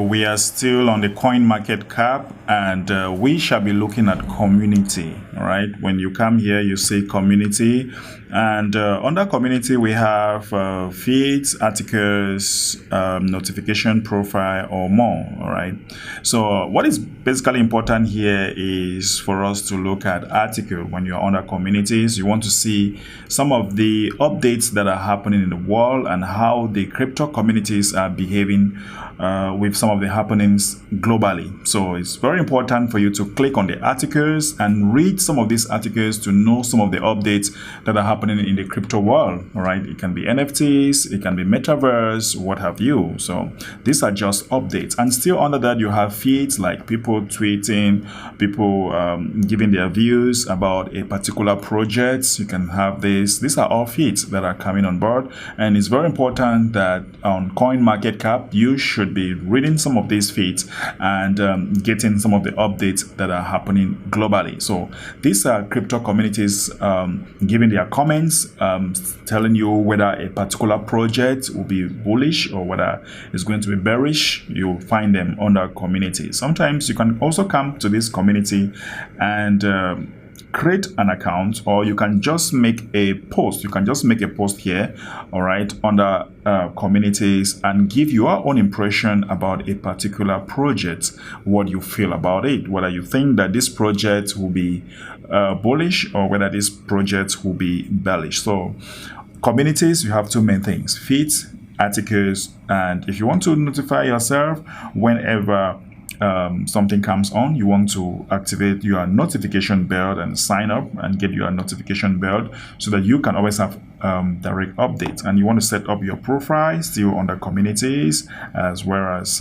we are still on the Coinmarketcap, and we shall be looking at community. All right, when you come here, you see community, and under community we have feeds, articles, notification profile, or more. All right, so what is basically important here is for us to look at article. When you're under communities, you want to see some of the updates that are happening in the world and how the crypto communities are behaving with some of the happenings globally. So it's very important for you to click on the articles and read some of these articles to know some of the updates that are happening in the crypto world. All right, it can be NFTs, it can be metaverse, what have you. So these are just updates, and still under that you have feeds like people tweeting, people giving their views about a particular project. You can have this. These are all feeds that are coming on board, and it's very important that on Coinmarketcap you should be reading some of these feeds and getting some of the updates that are happening globally. So these are crypto communities giving their comments, telling you whether a particular project will be bullish or whether it's going to be bearish. You'll find them under community. Sometimes you can also come to this community and create an account, or you can just make a post. You can just make a post here, all right, under communities, and give your own impression about a particular project, what you feel about it, whether you think that this project will be bullish or whether this project will be bearish. So communities, you have two main things: feeds, articles, and if you want to notify yourself whenever something comes on, you want to activate your notification bell and sign up and get your notification bell so that you can always have direct updates. And you want to set up your profile still under communities, as well as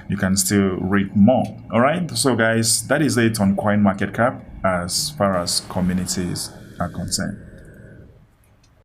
you can still read more. All right, so guys, that is it on CoinMarketCap as far as communities are concerned.